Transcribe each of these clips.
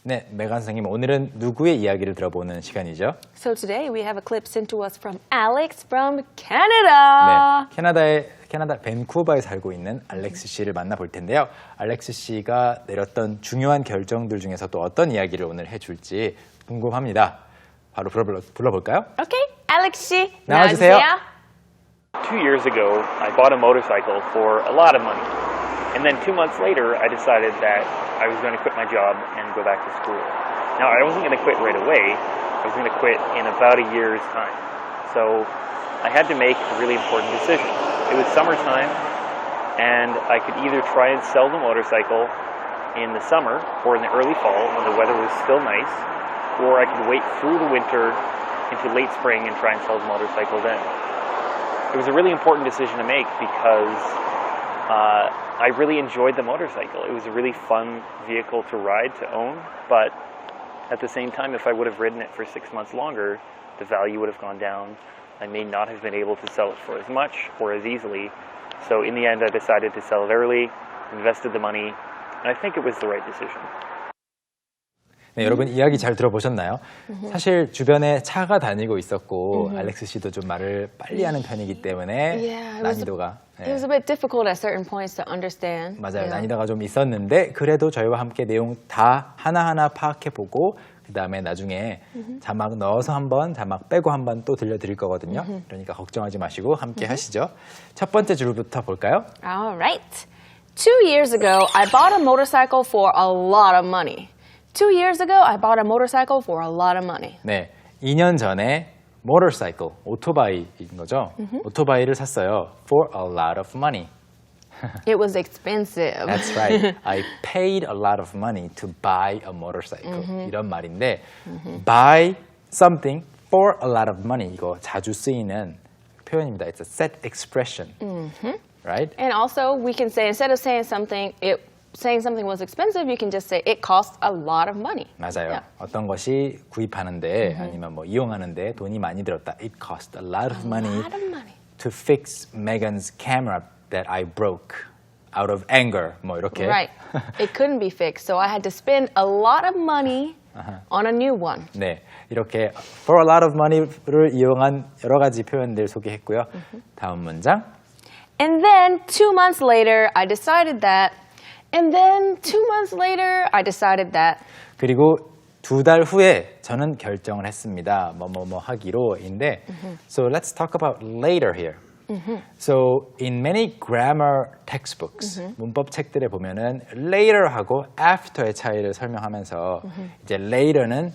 네, 메간 선생님, 오늘은 누구의 이야기를 들어보는 시간이죠? So today we have a clip sent to us from Alex from Canada. 네, 캐나다 밴쿠버에 살고 있는 알렉스 씨를 만나볼 텐데요. 알렉스 씨가 내렸던 중요한 결정들 중에서 또 어떤 이야기를 오늘 해줄지 궁금합니다. 바로 불러볼까요? Okay, Alex 씨, 나와주세요. 2 years ago, I bought a motorcycle for a lot of money. And then 2 months later, I decided that I was going to quit my job and go back to school. Now, I wasn't going to quit right away. I was going to quit in about a year's time. So I had to make a really important decision. It was summertime, and I could either try and sell the motorcycle in the summer or in the early fall when the weather was still nice, or I could wait through the winter into late spring and try and sell the motorcycle then. It was a really important decision to make because I really enjoyed the motorcycle. It was a really fun vehicle to ride, to own, but at the same time, if I would have ridden it for 6 months longer, the value would have gone down. I may not have been able to sell it for as much or as easily. So in the end, I decided to sell it early, invested the money, and I think it was the right decision. 네, 여러분 이야기 잘 들어보셨나요? 사실 주변에 차가 다니고 있었고 알렉스 씨도 좀 말을 빨리 하는 편이기 때문에 난이도가 It was a bit difficult at certain points to understand. 맞아요. 난이도가 좀 있었는데 그래도 저희와 함께 내용 다 하나하나 파악해보고 그 다음에 나중에 자막 넣어서 한번 자막 빼고 한번 또 들려드릴 거거든요. 그러니까 걱정하지 마시고 함께 하시죠. 첫 번째 줄부터 볼까요? All right. 2 years ago, I bought a motorcycle for a lot of money. 2 years ago, I bought a motorcycle for a lot of money. 네, 2년 전에 motorcycle, 오토바이인 거죠. 오토바이를 샀어요. For a lot of money. It was expensive. That's right. I paid a lot of money to buy a motorcycle. 이런 말인데 buy something for a lot of money. 이거 자주 쓰이는 표현입니다. It's a set expression. Right? And also, we can say, instead of saying something was expensive, you can just say it cost a lot of money. 맞아요. Yeah. 어떤 것이 구입하는데 아니면 뭐 이용하는데 돈이 많이 들었다. It cost a lot of money to fix Megan's camera that I broke out of anger. 뭐 이렇게. Right. It couldn't be fixed, so I had to spend a lot of money on a new one. 네, 이렇게 for a lot of money를 이용한 여러 가지 표현들 소개했고요. 다음 문장. And then 2 months later, I decided that. And then 2 months later, I decided that. 그리고 2달 후에 저는 결정을 했습니다. 뭐뭐뭐 하기로인데, so let's talk about later here. So in many grammar textbooks, 문법 책들에 보면은 later하고 after의 차이를 설명하면서 이제 later는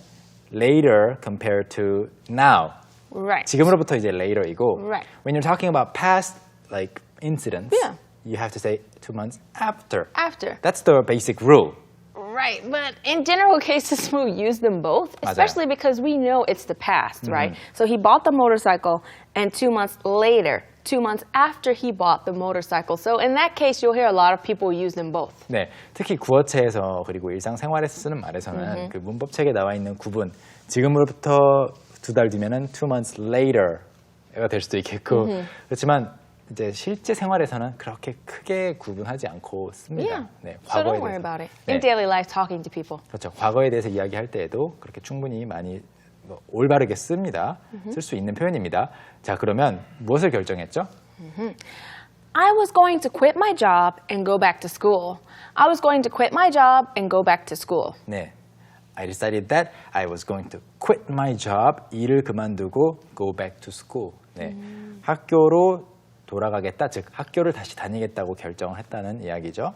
later compared to now. Right. 지금으로부터 이제 later이고, Right. when you're talking about past like incidents, Yeah. you have to say 2 months after. After. That's the basic rule. Right, but in general cases, we'll use them both, especially because we know it's the past, right? So he bought the motorcycle, and 2 months later, 2 months after he bought the motorcycle. So in that case, you'll hear a lot of people use them both. 네, 특히 구어체에서 그리고 일상생활에서 쓰는 말에서는 그 문법책에 나와 있는 구분, 지금으로부터 2달 뒤면은 2 months later가 될 수도 있겠고, 그렇지만 이제 실제 생활에서는 그렇게 크게 구분하지 않고 씁니다. Yeah. 네, So don't worry about it. In daily life, talking to people. 그렇죠. 과거에 대해서 이야기할 때에도 그렇게 충분히 많이 올바르게 씁니다. 쓸 수 있는 표현입니다. 자, 그러면 무엇을 결정했죠? I was going to quit my job and go back to school. I was going to quit my job and go back to school. 네. I decided that I was going to quit my job. 일을 그만두고 go back to school. 네. 학교로 돌아가겠다, 즉 학교를 다시 다니겠다고 결정을 했다는 이야기죠.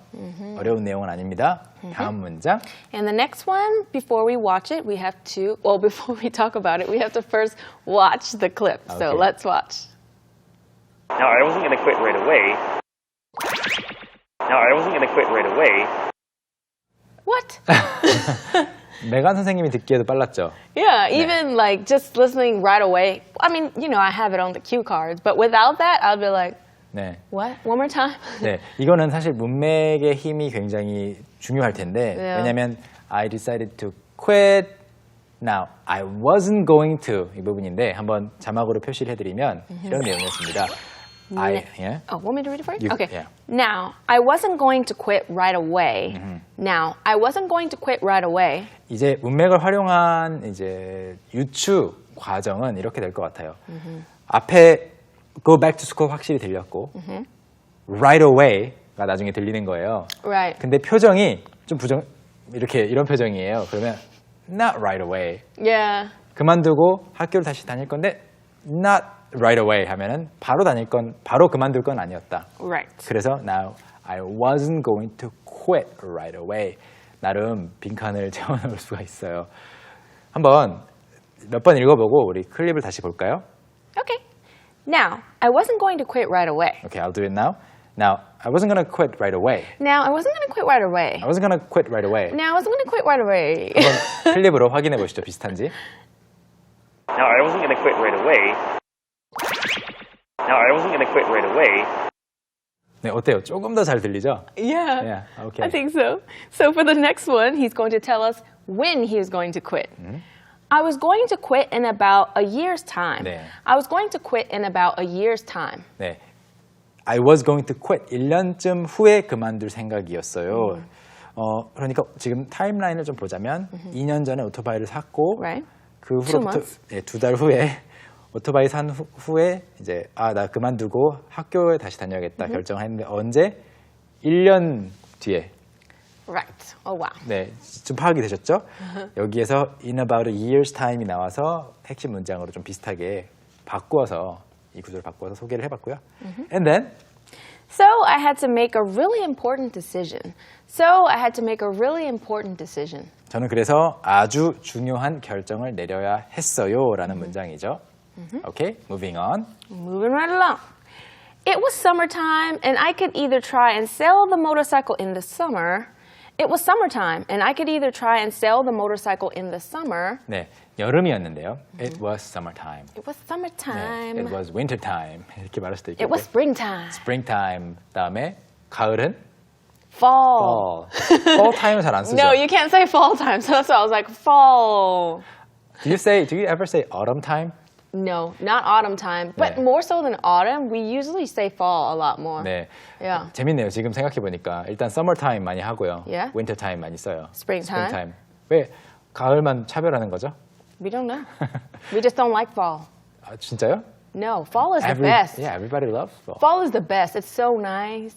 어려운 내용은 아닙니다. 다음 문장. And the next one, before we watch it, before we talk about it, we have to first watch the clip. So Okay. let's watch. Now, I wasn't going to quit right away. What? 메간 선생님이 듣기에도 빨랐죠? Yeah, even like just listening right away. I mean, I have it on the cue cards, but without that, I'll be like, 네. what? One more time? 네, 이거는 사실 문맥의 힘이 굉장히 중요할 텐데 왜냐하면 I decided to quit. Now, I wasn't going to 이 부분인데 한번 자막으로 표시를 해드리면 이런 내용이었습니다. yeah. Oh, want me to read it for you? You- Okay. yeah. Now, I wasn't going to quit right away. Now, I wasn't going to quit right away. 이제 문맥을 활용한 이제 유추 과정은 이렇게 될 것 같아요. 앞에 go back to school 확실히 들렸고 right away가 나중에 들리는 거예요. Right. 근데 표정이 좀 이렇게 이런 표정이에요. 그러면 not right away. Yeah. 그만두고 학교를 다시 다닐 건데 not right away 하면은 바로 그만둘 건 아니었다. Right. 그래서 now I wasn't going to quit right away. 나름 빈칸을 채워놓을 수가 있어요. 한번 몇 번 읽어보고 우리 클립을 다시 볼까요? Okay. Now, I wasn't going to quit right away. Okay, I'll do it now. Now, I wasn't going to quit right away. Now, I wasn't going to quit right away. I wasn't going to quit right away. Now, I wasn't going to quit right away. 한번 클립으로 확인해 보시죠. 비슷한지. Now, I wasn't going to quit right away. Now, I wasn't going to quit right away. 네, 어때요? 조금 더 잘 들리죠? Yeah. Yeah, okay. I think so. So for the next one, he's going to tell us when he is going to quit. I was going to quit in about a year's time. 네. I was going to quit in about a year's time. 네. I was going to quit. 1년쯤 후에 그만둘 생각이었어요. 그러니까 지금 타임라인을 좀 보자면 2년 전에 오토바이를 샀고 Right. 그 후로부터 네, 2달 후에 오토바이 산 후에 이제 나 그만두고 학교에 다시 다녀야겠다 결정했는데 언제? 1년 뒤에. Right. Oh, wow. 네, 좀 파악이 되셨죠? 여기에서 in about a year's time이 나와서 핵심 문장으로 좀 비슷하게 바꾸어서 이 구조를 바꾸어서 소개를 해봤고요. And then So I had to make a really important decision. 저는 그래서 아주 중요한 결정을 내려야 했어요라는 문장이죠. Okay, moving on. Moving right along. It was summertime, and I could either try and sell the motorcycle in the summer. It was summertime, and I could either try and sell the motorcycle in the summer. 네, 여름이었는데요. It was summertime. It was 네, summertime. it was wintertime. 이렇게 말할 수도 있겠고. It was springtime. springtime. 다음에 가을은 Fall. fall. fall time은 잘 안 쓰죠. No, you can't say fall time, so that's why I was like, fall. Do you ever say autumn time? No, not autumn time. But 네. more so than autumn, we usually say fall a lot more. 네. Yeah. 재밌네요. 지금 생각해 보니까 일단 summer time 많이 하고요. Yeah. winter time 많이 써요. Springtime. 왜 가을만 차별하는 거죠? We don't know. We just don't like fall. 아, 진짜요? No, fall is the best. Yeah, everybody loves fall. Fall is the best. It's so nice.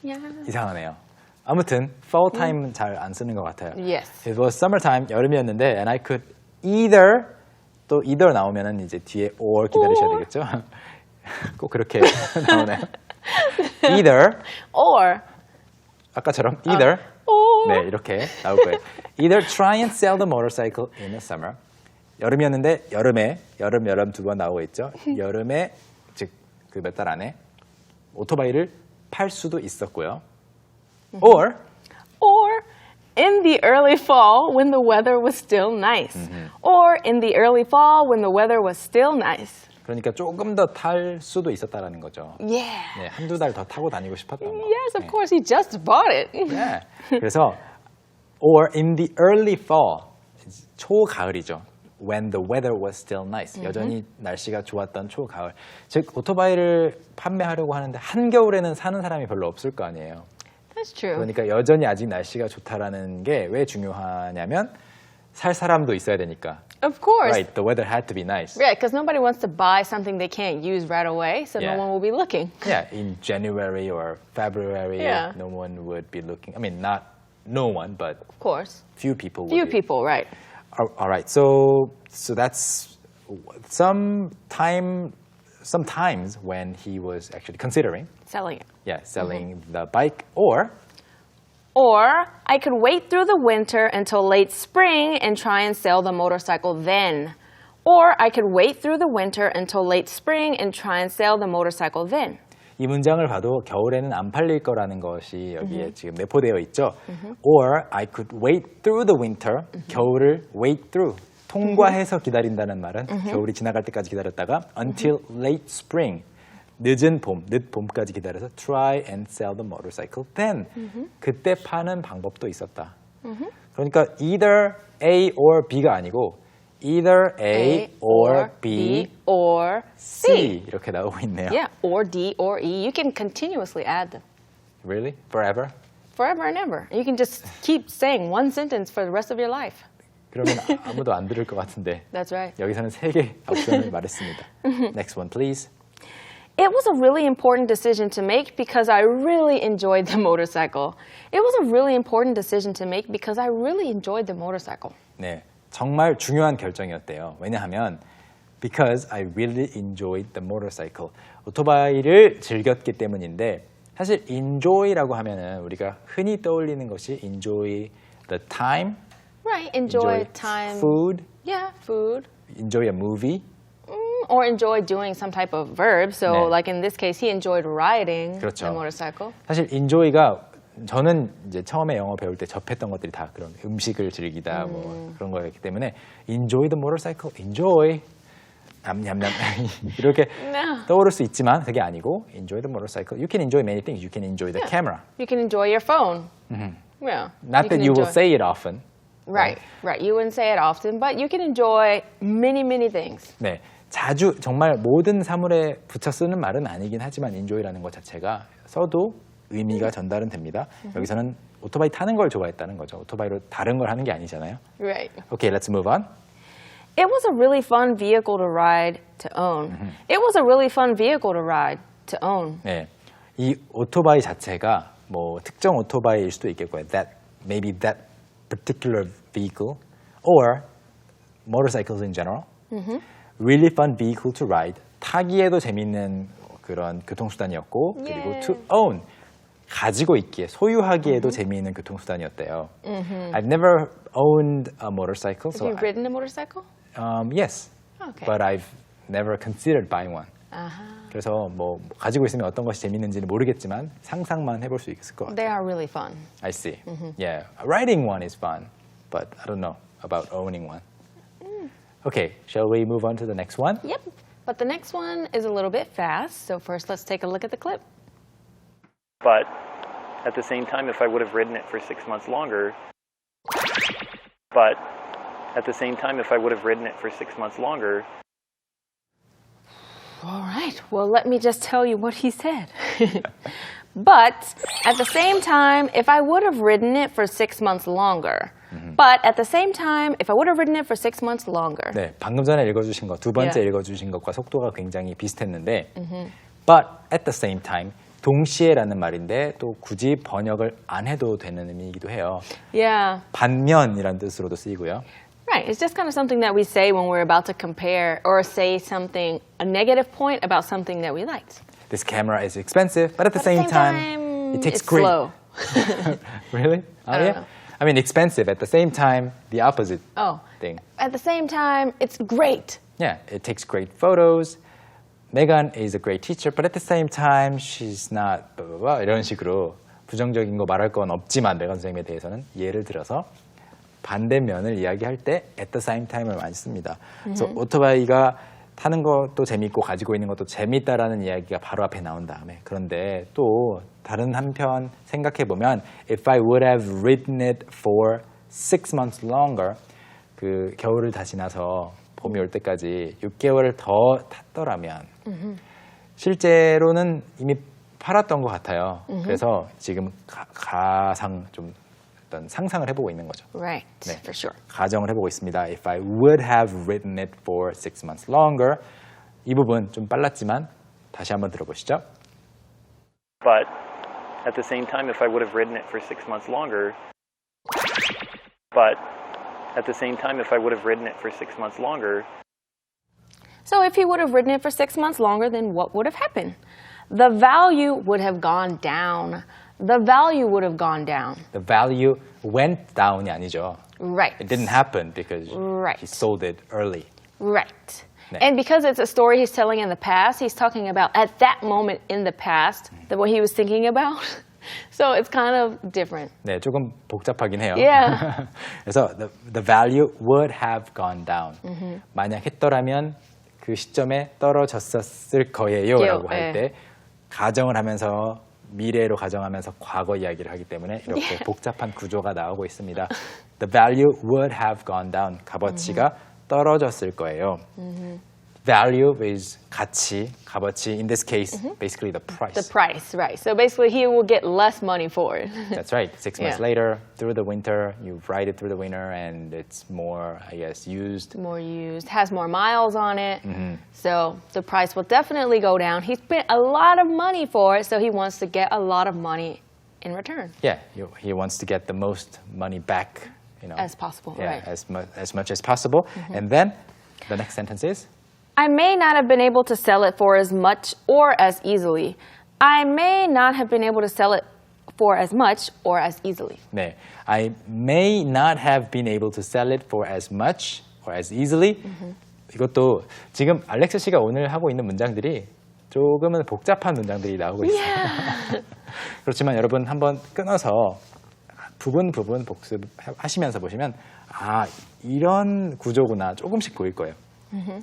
Yeah. 이상하네요. 아무튼 fall time은 잘 안 쓰는 것 같아요. Yes. It was summertime, 여름이었는데 and I could either 또 either 나오면은 이제 뒤에 or 기다리셔야 되겠죠? 꼭 그렇게 나오나요? either Or, 아까처럼 either or. 네 이렇게 나올 거예요. Either try and sell the motorcycle in the summer. 여름이었는데 여름 두 번 나오고 있죠. 여름에 즉 그 몇 달 안에 오토바이를 팔 수도 있었고요. Or in the early fall when the weather was still nice. Or in the early fall when the weather was still nice. 그러니까 조금 더 탈 수도 있었다라는 거죠. Yeah. 네, 한두 달 더 타고 다니고 싶었던 거. Yes, of course. He just bought it. 네. 그래서 or in the early fall 초가을이죠. When the weather was still nice. 여전히 날씨가 좋았던 초가을. 즉 오토바이를 판매하려고 하는데 한겨울에는 사는 사람이 별로 없을 거 아니에요. That's true. 그러니까 여전히 아직 날씨가 좋다라는 게 왜 중요하냐면 살 사람도 있어야 되니까. Of course. Right, the weather had to be nice. Right, because nobody wants to buy something they can't use right away, so Yeah. no one will be looking. Yeah, in January or February, Yeah. no one would be looking. I mean, not no one, but Of course. few people would Few be. people, right. All right, so that's sometimes when he was actually considering, Selling it. selling the bike, or Or I could wait through the winter until late spring and try and sell the motorcycle then. Or I could wait through the winter until late spring and try and sell the motorcycle then. 이 문장을 봐도 겨울에는 안 팔릴 거라는 것이 여기에 지금 내포되어 있죠. Or I could wait through the winter. 겨울을 wait through. 통과해서 기다린다는 말은 겨울이 지나갈 때까지 기다렸다가 until late spring. 늦은 봄, 늦봄까지 기다려서 try and sell the motorcycle then. 그때 파는 방법도 있었다. 그러니까 either A or B가 아니고 either A or B or C 이렇게 나오고 있네요. Yeah, or D or E. You can continuously add them Really? Forever? forever and ever. You can just keep saying one sentence for the rest of your life. 그러면 아무도 안 들을 것 같은데 That's right. 여기서는 3개 옵션을 말했습니다. Next one, please. It was a really important decision to make because I really enjoyed the motorcycle. It was a really important decision to make because I really enjoyed the motorcycle. 네, 정말 중요한 결정이었대요. 왜냐하면 because I really enjoyed the motorcycle. 오토바이를 즐겼기 때문인데 사실 enjoy라고 하면은 우리가 흔히 떠올리는 것이 enjoy the time, Right, enjoy time. food, Yeah, food. enjoy a movie. Or enjoy doing some type of verb. So 네. like in this case, he enjoyed riding 그렇죠. the motorcycle. 사실 enjoy가 저는 이제 처음에 영어 배울 때 접했던 것들이 다 그런 음식을 즐기다 뭐 그런 거였기 때문에 enjoy the motorcycle, enjoy 냠냠냠 이렇게 No. 떠오를 수 있지만 그게 아니고 enjoy the motorcycle. You can enjoy many things. You can enjoy the camera. You can enjoy your phone. Yeah. Not that can you will enjoy- say it often. Right, right. You wouldn't say it often, but you can enjoy many, many things. 네, 자주 정말 모든 사물에 붙여 쓰는 말은 아니긴 하지만 enjoy라는 것 자체가 써도 의미가 전달은 됩니다. 여기서는 오토바이 타는 걸 좋아했다는 거죠. 오토바이로 다른 걸 하는 게 아니잖아요. Right. Okay, let's move on. It was a really fun vehicle to ride to own. It was a really fun vehicle to ride to own. 네, 이 오토바이 자체가 뭐 특정 오토바이일 수도 있겠고요. Maybe that particular vehicle or motorcycles in general. Really fun vehicle to ride. 타기에도 재밌는 그런 교통수단이었고 그리고 Yeah. to own. 가지고 있기에, 소유하기에도 재미있는 교통수단이었대요. I've never owned a motorcycle. Have So you ridden a motorcycle? yes, Okay. but I've never considered buying one. 그래서 뭐 가지고 있으면 어떤 것이 재밌는지는 모르겠지만 상상만 해볼 수 있을 것 같아요. They are really fun. I see. Yeah, riding one is fun, but I don't know about owning one. Okay, shall we move on to the next one? Yep. But the next one is a little bit fast. So first, let's take a look at the clip. But at the same time, if I would have ridden it for 6 months longer, but at the same time, if I would have ridden it for 6 months longer, All right. Well, let me just tell you what he said. But at the same time, if I would have ridden it for 6 months longer. But at the same time, if I would have ridden it for 6 months longer. 네, 방금 전에 읽어주신 것, 두 번째 Yeah. 읽어주신 것과 속도가 굉장히 비슷했는데, but at the same time, 동시에라는 말인데 또 굳이 번역을 안 해도 되는 의미이기도 해요. Yeah. 반면이라는 뜻으로도 쓰이고요. Right. It's just kind of something that we say when we're about to compare or say something, a negative point about something that we liked. This camera is expensive, but at the same time, it takes it's great. slow. Really? I don't know. I mean, expensive. At the same time, the opposite Oh. thing. At the same time, it's great. Yeah, it takes great photos. Megan is a great teacher, but at the same time, she's not blah, blah, blah. 이런 식으로 부정적인 거 말할 건 없지만 메간 선생님에 대해서는 예를 들어서 반대면을 이야기할 때 at the same time을 많이 씁니다. 그래서 오토바이가 타는 것도 재밌고 가지고 있는 것도 재밌다라는 이야기가 바로 앞에 나온 다음에 그런데 또 다른 한편 생각해 보면 if I would have ridden it for 6 months longer 그 겨울을 다 지나서 봄이 올 때까지 6개월을 더 탔더라면 실제로는 이미 팔았던 것 같아요. 그래서 지금 가상 좀 어떤 상상을 해보고 있는 거죠. Right. 네. For sure. 가정을 해보고 있습니다. If I would have written it for 6 months longer. 이 부분 좀 빨랐지만 다시 한번 들어보시죠. but at the same time, if I would have ridden it for 6 months longer, but at the same time, if I would have ridden it for 6 months longer, So if he would have ridden it for 6 months longer, then what would have happened? The value would have gone down. The value would have gone down. The value went down이 아니죠. Right. It didn't happen because Right. he sold it early. Right. 네. And because it's a story he's telling in the past, he's talking about at that moment in the past, what he was thinking about. So it's kind of different. 네, 조금 복잡하긴 해요. Yeah. 그래서 the value would have gone down. 만약 했더라면 그 시점에 떨어졌었을 거예요라고 할 때 가정을 하면서 미래로 가정하면서 과거 이야기를 하기 때문에 이렇게 복잡한 구조가 나오고 있습니다. The value would have gone down. 값어치가 떨어졌을 거예요. Value is 가치, 값어치. In this case, basically the price. The price, right. So basically he will get less money for it. That's right. 6 months Yeah. later, through the winter, you ride it through the winter, and it's more, I guess, used. More used, has more miles on it. So the price will definitely go down. He spent a lot of money for it, so he wants to get a lot of money in return. Yeah, he wants to get the most money back, As possible, yeah, right. as much as possible. And then the next sentence is, I may not have been able to sell it for as much or as easily. I may not have been able to sell it for as much or as easily. 네, I may not have been able to sell it for as much or as easily. 이것도 지금 알렉스 씨가 오늘 하고 있는 문장들이 조금은 복잡한 문장들이 나오고 있어요. 그렇지만 여러분 한번 끊어서 부분 복습하시면서 보시면 아, 이런 구조구나 조금씩 보일 거예요.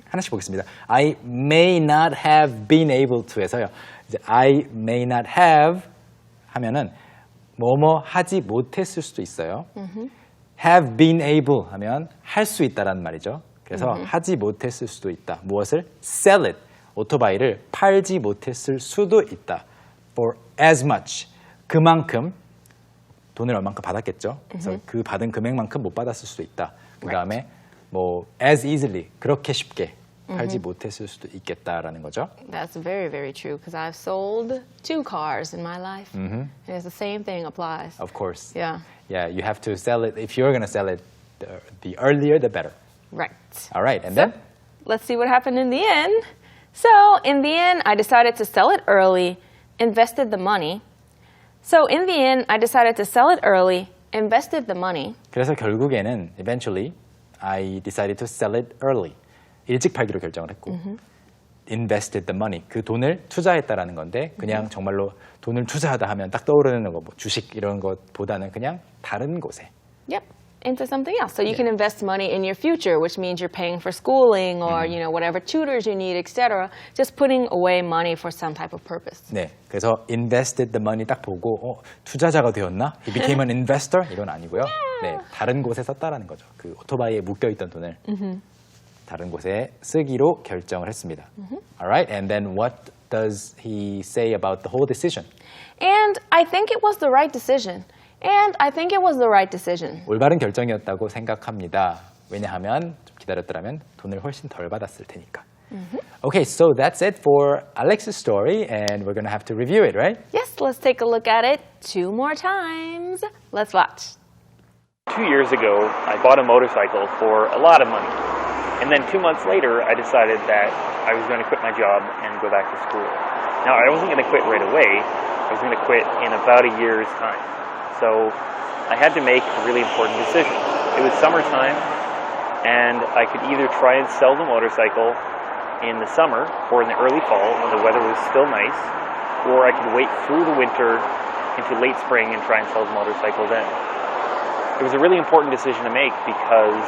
하나씩 보겠습니다. I may not have been able to 해서요. 이제 I may not have 하면은 뭐뭐 하지 못했을 수도 있어요. have been able 하면 할 수 있다라는 말이죠. 그래서 하지 못했을 수도 있다. 무엇을? sell it. 오토바이를 팔지 못했을 수도 있다. for as much. 그만큼 돈을 얼만큼 받았겠죠. 그래서 그 받은 금액만큼 못 받았을 수도 있다. 그 다음에 뭐 as easily 그렇게 쉽게 팔지 못했을 수도 있겠다라는 거죠. That's very, very true because I've sold 2 cars in my life. And it's the same thing applies. Of course. Yeah. Yeah, you have to sell it. If you're going to sell it, the earlier the better. Right. All right, and then? Let's see what happened in the end. So, in the end, I decided to sell it early, invested the money. So, in the end, I decided to sell it early, invested the money. 그래서 결국에는 eventually I decided to sell it early. 일찍 팔기로 결정을 했고 invested the money. 그 돈을 투자했다라는 건데 그냥 정말로 돈을 투자하다 하면 딱 떠오르는 거 뭐 주식 이런 것보다는 그냥 다른 곳에. Yep. Into something else. So you can invest money in your future, which means you're paying for schooling or, whatever tutors you need, etc. Just putting away money for some type of purpose. 네, 그래서 invested the money 딱 보고 투자자가 되었나? He became an investor? 이건 아니고요. 네, 다른 곳에 썼다라는 거죠. 그 오토바이에 묶여있던 돈을 다른 곳에 쓰기로 결정을 했습니다. Alright, and then what does he say about the whole decision? And I think it was the right decision. And I think it was the right decision. 올바른 결정이었다고 생각합니다. 왜냐하면 좀 기다렸더라면 돈을 훨씬 덜 받았을 테니까. Okay, so that's it for Alex's story, and we're going to have to review it, right? Yes, let's take a look at it 2 more times. Let's watch. 2 years ago, I bought a motorcycle for a lot of money. And then 2 months later, I decided that I was going to quit my job and go back to school. Now, I wasn't going to quit right away. I was going to quit in about a year's time. So I had to make a really important decision. It was summertime, and I could either try and sell the motorcycle in the summer or in the early fall when the weather was still nice, or I could wait through the winter into late spring and try and sell the motorcycle then. It was a really important decision to make because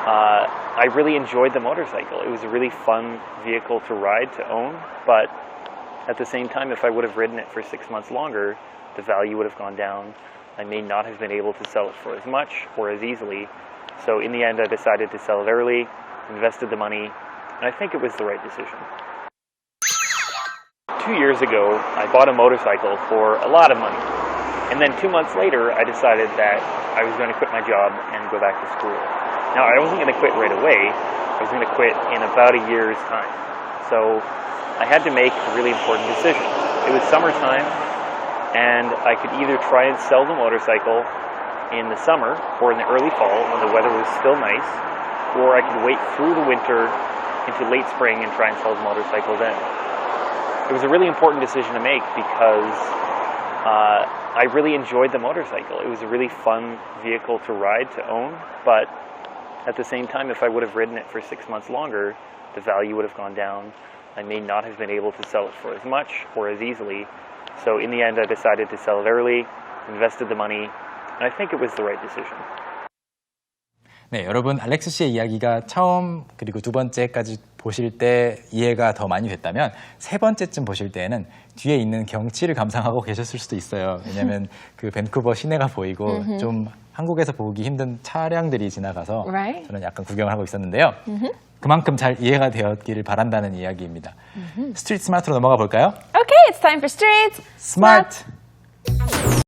I really enjoyed the motorcycle. It was a really fun vehicle to ride, to own, but at the same time, if I would have ridden it for 6 months longer, the value would have gone down. I may not have been able to sell it for as much or as easily. So in the end, I decided to sell it early, invested the money, and I think it was the right decision. 2 years ago, I bought a motorcycle for a lot of money. And then 2 months later, I decided that I was going to quit my job and go back to school. Now, I wasn't going to quit right away. I was going to quit in about a year's time. So I had to make a really important decision. It was summertime, and I could either try and sell the motorcycle in the summer or in the early fall when the weather was still nice, or I could wait through the winter into late spring and try and sell the motorcycle then. It was a really important decision to make because I really enjoyed the motorcycle. It was a really fun vehicle to ride, to own, but at the same time, if I would have ridden it for 6 months longer, the value would have gone down. I may not have been able to sell it for as much or as easily. So in the end, I decided to sell it early, invested the money, and I think it was the right decision. 네, 여러분 알렉스 씨의 이야기가 처음 그리고 두 번째까지 보실 때 이해가 더 많이 됐다면 세 번째쯤 보실 때에는 뒤에 있는 경치를 감상하고 계셨을 수도 있어요. 왜냐하면 그 밴쿠버 시내가 보이고 좀 한국에서 보기 힘든 차량들이 지나가서 Right. 저는 약간 구경을 하고 있었는데요. 그만큼 잘 이해가 되었기를 바란다는 이야기입니다. 스트리트 스마트로 넘어가 볼까요? Okay, it's time for Street 스마트